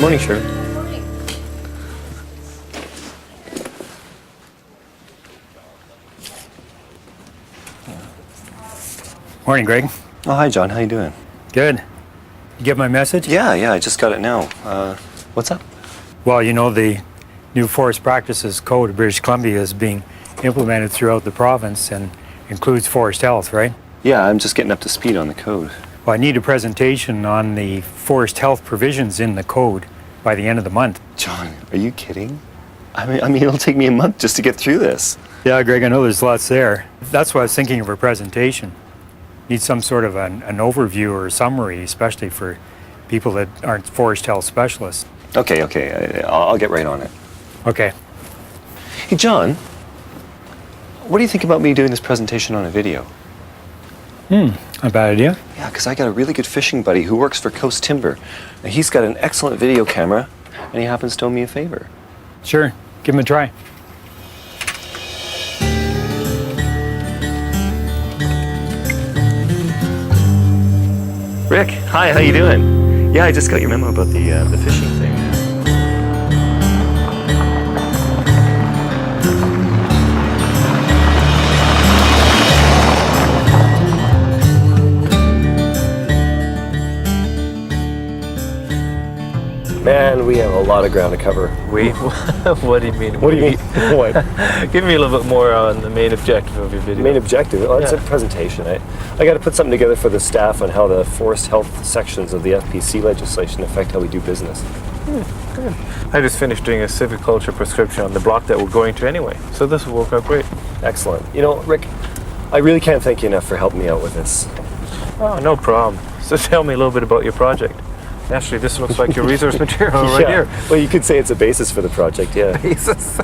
Morning, Shirley. Morning, Greg. Oh, hi, John. How you doing? Good. You get my message? Yeah, I just got it now. What's up? Well, you know, the new Forest Practices Code of British Columbia is being implemented throughout the province and includes forest health, right? Yeah, I'm just getting up to speed on the code. Well, I need a presentation on the forest health provisions in the code by the end of the month. John, are you kidding? I mean, it'll take me a month just to get through this. Yeah, Greg, I know there's lots there. That's why I was thinking of a presentation. Need some sort of an overview or a summary, especially for people that aren't forest health specialists. Okay, I'll get right on it. Okay. Hey, John, what do you think about me doing this presentation on a video? A bad idea. Yeah, because I got a really good fishing buddy who works for Coast Timber. Now, he's got an excellent video camera, and he happens to owe me a favor. Sure, give him a try. Rick, hi, how you doing? Yeah, I just got your memo about the fishing thing. Man, we have a lot of ground to cover. We? What do you mean? What do you mean? What? Give me a little bit more on the main objective of your video. Main objective? Well, it's Yeah. a presentation. I got to put something together for the staff on how the forest health sections of the FPC legislation affect how we do business. Good. I just finished doing a civiculture prescription on the block that we're going to anyway, so this will work out great. Excellent. You know, Rick, I really can't thank you enough for helping me out with this. Oh, no problem. So tell me a little bit about your project. Actually, this looks like your resource material right here. Well, you could say it's a basis for the project, yeah. Jesus.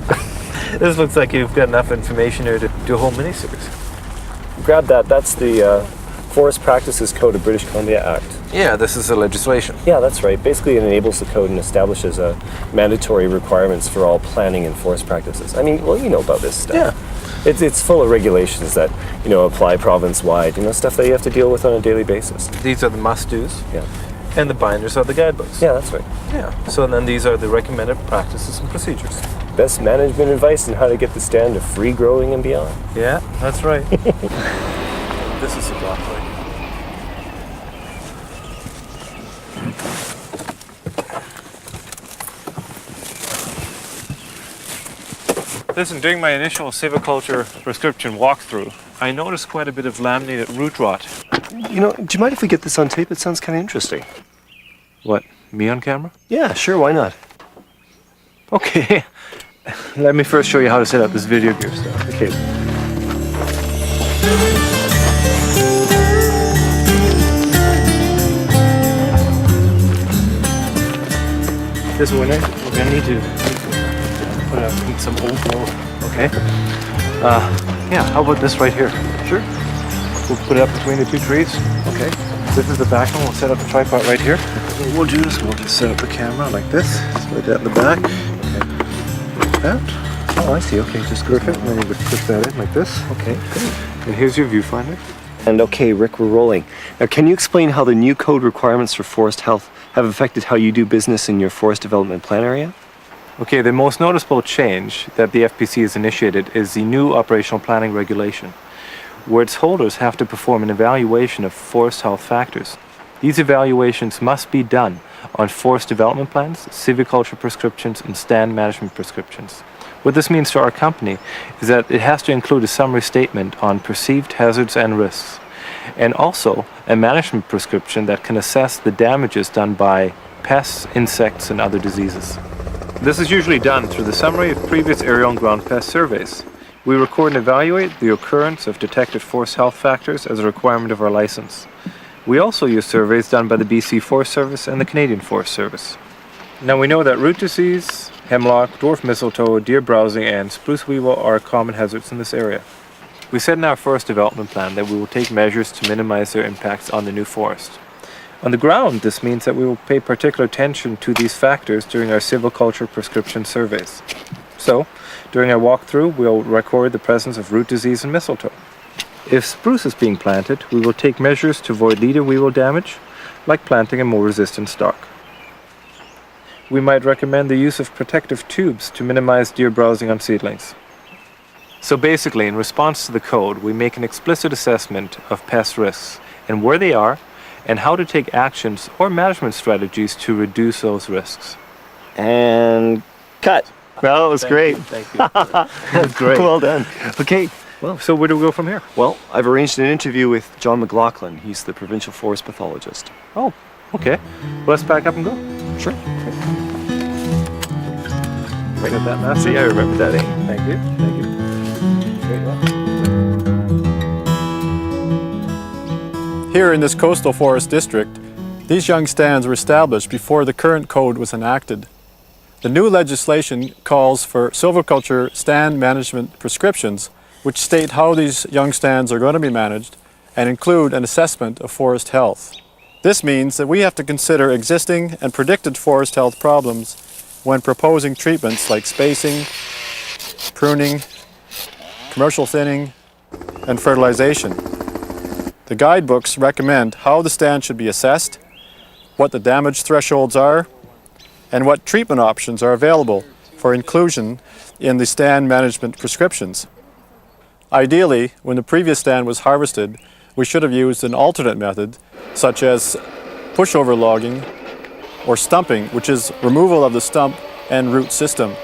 This looks like you've got enough information here to do a whole mini-series. Grab that. That's the Forest Practices Code of British Columbia Act. Yeah, this is the legislation. Yeah, that's right. Basically, it enables the code and establishes mandatory requirements for all planning and forest practices. I mean, well, you know about this stuff. Yeah. It's full of regulations that, you know, apply province-wide, you know, stuff that you have to deal with on a daily basis. These are the must-dos. Yeah. And the binders are the guidebooks. Yeah, that's right. Yeah. So then these are the recommended practices and procedures. Best management advice on how to get the stand to free growing and beyond. Yeah, that's right. This is the block right here. Listen, during my initial civiculture prescription walkthrough, I noticed quite a bit of laminated root rot. You know, do you mind if we get this on tape? It sounds kind of interesting. What, me on camera? Yeah, sure, why not? Okay. Let me first show you how to set up this video gear stuff. Okay. This winter, we're gonna need to put up some old growth. Okay. Yeah. How about this right here? Sure. We'll put it up between the two trees. Okay. This is the back one. We'll set up the tripod right here. What we'll do is we'll just set up the camera like this. Slide that in the back. Like that. Oh, I see. Okay, just go. Perfect. And then you would push that in like this. Okay, great. And here's your viewfinder. And okay, Rick, we're rolling. Now, can you explain how the new code requirements for forest health have affected how you do business in your forest development plan area? Okay, the most noticeable change that the FPC has initiated is the new operational planning regulation, where its holders have to perform an evaluation of forest health factors. These evaluations must be done on forest development plans, civiculture prescriptions, and stand management prescriptions. What this means for our company is that it has to include a summary statement on perceived hazards and risks, and also a management prescription that can assess the damages done by pests, insects, and other diseases. This is usually done through the summary of previous aerial and ground pest surveys. We record and evaluate the occurrence of detected forest health factors as a requirement of our license. We also use surveys done by the BC Forest Service and the Canadian Forest Service. Now we know that root disease, hemlock, dwarf mistletoe, deer browsing, and spruce weevil are common hazards in this area. We said in our forest development plan that we will take measures to minimize their impacts on the new forest. On the ground, this means that we will pay particular attention to these factors during our silviculture prescription surveys. So, during our walkthrough, we'll record the presence of root disease and mistletoe. If spruce is being planted, we will take measures to avoid leader weevil damage, like planting a more resistant stock. we might recommend the use of protective tubes to minimize deer browsing on seedlings. So basically, in response to the code, we make an explicit assessment of pest risks and where they are, and how to take actions or management strategies to reduce those risks. And cut. Well, it was great. Thank you. That's great. Well done. Okay. So where do we go from here? Well, I've arranged an interview with John McLaughlin. He's the provincial forest pathologist. Oh, okay. Let's pack up and go. Sure. Right at that master. See, I remember that, eh? Thank you. Thank you. Great luck. Here in this coastal forest district, these young stands were established before the current code was enacted. The new legislation calls for silviculture stand management prescriptions, which state how these young stands are going to be managed and include an assessment of forest health. This means that we have to consider existing and predicted forest health problems when proposing treatments like spacing, pruning, commercial thinning, and fertilization. The guidebooks recommend how the stand should be assessed, what the damage thresholds are, and what treatment options are available for inclusion in the stand management prescriptions. Ideally, when the previous stand was harvested, we should have used an alternate method, such as pushover logging or stumping, which is removal of the stump and root system.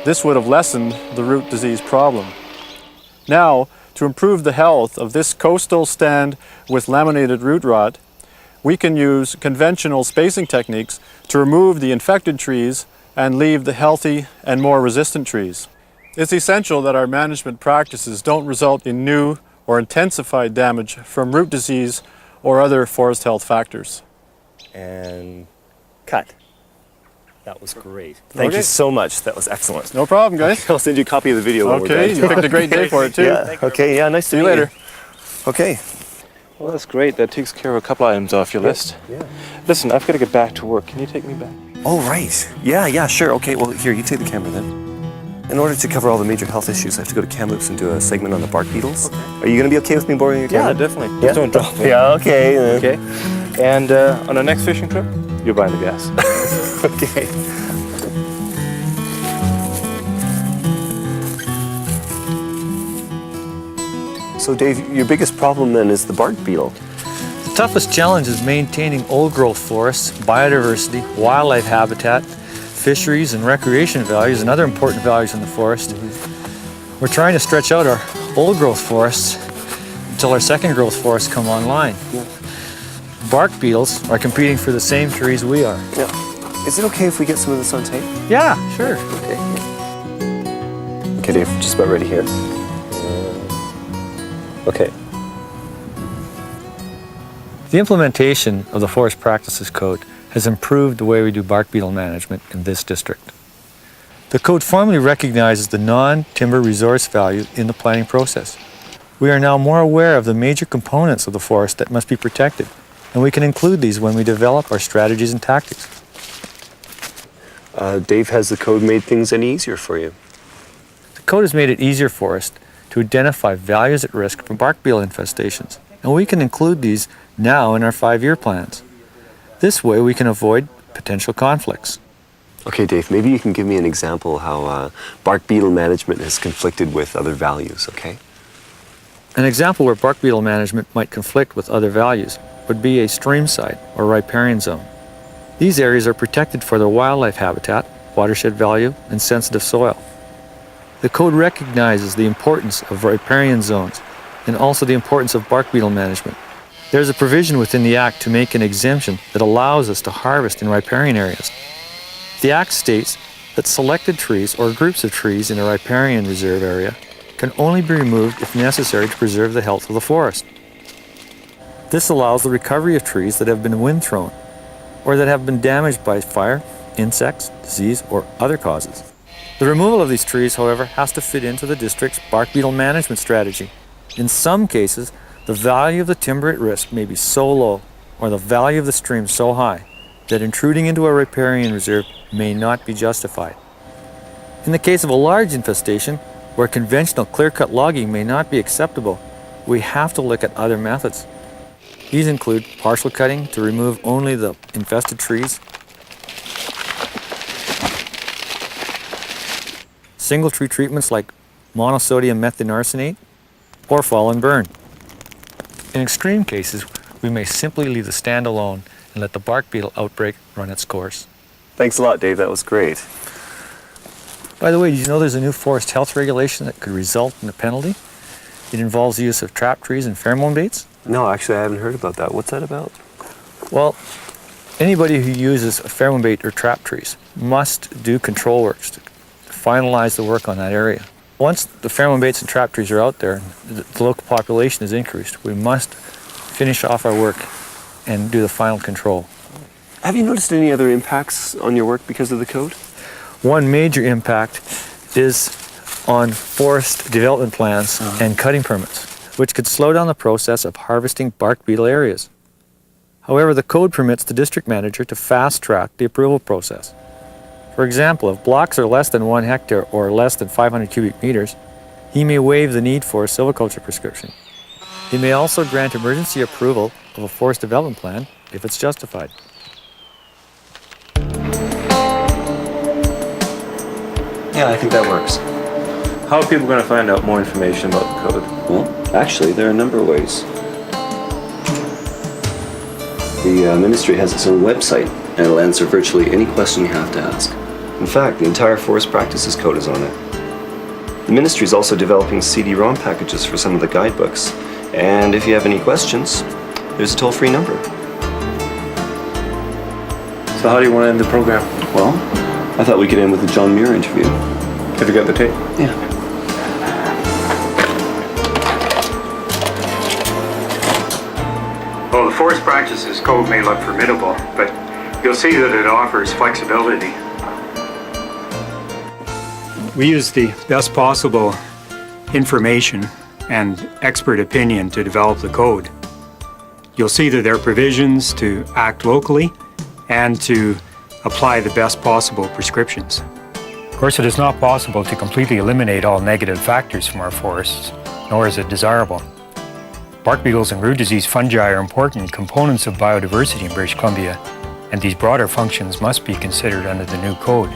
This would have lessened the root disease problem. Now, to improve the health of this coastal stand with laminated root rot, we can use conventional spacing techniques to remove the infected trees and leave the healthy and more resistant trees. It's essential that our management practices don't result in new or intensified damage from root disease or other forest health factors. And cut. That was great. Thank Okay. you so much. That was excellent. No problem, guys. I'll send you a copy of the video when we're Okay, done. you picked a great day for it too. Yeah. Okay. Yeah. Nice to See you meet later. Okay. Well, that's great. That takes care of a couple items off your list. Yeah. Listen, I've got to get back to work. Can you take me back? Oh, right. Yeah. Yeah. Sure. Okay. Well, here, you take the camera then. In order to cover all the major health issues, I have to go to Kamloops and do a segment on the bark beetles. Okay. Are you going to be okay with me borrowing your camera? definitely. Yeah? Just don't drop me. Yeah. Okay. Okay. And on our next fishing trip, you're buying the gas. Okay. So, Dave, your biggest problem then is the bark beetle. The toughest challenge is maintaining old growth forests, biodiversity, wildlife habitat, fisheries and recreation values and other important values in the forest. We're trying to stretch out our old growth forests until our second growth forests come online. Bark beetles are competing for the same trees we are. Yeah. Is it okay if we get some of this on tape? Yeah, sure. Okay. Okay, Dave, just about ready here. Okay. The implementation of the Forest Practices Code has improved the way we do bark beetle management in this district. The code formally recognizes the non-timber resource value in the planning process. We are now more aware of the major components of the forest that must be protected, and we can include these when we develop our strategies and tactics. Dave, has the code made things any easier for you? The code has made it easier for us to identify values at risk from bark beetle infestations, and we can include these now in our 5-year plans. This way we can avoid potential conflicts. Okay, Dave, maybe you can give me an example how bark beetle management has conflicted with other values, okay? An example where bark beetle management might conflict with other values would be a streamside or riparian zone. These areas are protected for their wildlife habitat, watershed value, and sensitive soil. The code recognizes the importance of riparian zones and also the importance of bark beetle management. There's a provision within the Act to make an exemption that allows us to harvest in riparian areas. The Act states that selected trees or groups of trees in a riparian reserve area can only be removed if necessary to preserve the health of the forest. This allows the recovery of trees that have been wind-thrown or that have been damaged by fire, insects, disease, or other causes. The removal of these trees, however, has to fit into the district's bark beetle management strategy. In some cases, the value of the timber at risk may be so low or the value of the stream so high that intruding into a riparian reserve may not be justified. In the case of a large infestation, where conventional clear-cut logging may not be acceptable, we have to look at other methods. These include partial cutting to remove only the infested trees, single tree treatments like monosodium methenarsenate, or fall and burn. In extreme cases, we may simply leave the stand alone and let the bark beetle outbreak run its course. Thanks a lot, Dave. That was great. By the way, did you know there's a new forest health regulation that could result in a penalty? It involves the use of trap trees and pheromone baits. No, actually, I haven't heard about that. What's that about? Well, anybody who uses a pheromone bait or trap trees must do control works to finalize the work on that area. Once the pheromone baits and trap trees are out there and the local population is increased, we must finish off our work and do the final control. Have you noticed any other impacts on your work because of the code? One major impact is on forest development plans and cutting permits, which could slow down the process of harvesting bark beetle areas. However, the code permits the district manager to fast-track the approval process. For example, if blocks are less than 1 hectare or less than 500 cubic meters, he may waive the need for a silviculture prescription. He may also grant emergency approval of a forest development plan if it's justified. Yeah, I think that works. How are people going to find out more information about the code? Well, actually, there are a number of ways. The ministry has its own website, and it'll answer virtually any question you have to ask. In fact, the entire Forest Practices Code is on it. The ministry is also developing CD-ROM packages for some of the guidebooks, and if you have any questions, there's a toll-free number. So how do you want to end the program? Well, I thought we could end with the John Muir interview. Have you got the tape? Yeah. Well, the Forest Practices Code may look formidable, but you'll see that it offers flexibility. We use the best possible information and expert opinion to develop the code. You'll see that there are provisions to act locally and to apply the best possible prescriptions. Of course, it is not possible to completely eliminate all negative factors from our forests, nor is it desirable. Bark beetles and root disease fungi are important components of biodiversity in British Columbia, and these broader functions must be considered under the new code.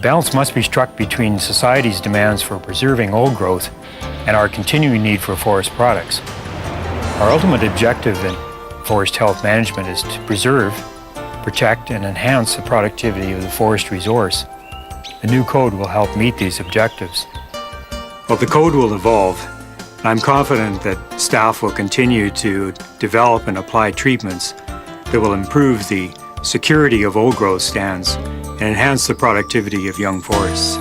Balance must be struck between society's demands for preserving old growth and our continuing need for forest products. Our ultimate objective in forest health management is to preserve, protect, and enhance the productivity of the forest resource. The new code will help meet these objectives. Well, the code will evolve. I'm confident that staff will continue to develop and apply treatments that will improve the security of old growth stands and enhance the productivity of young forests.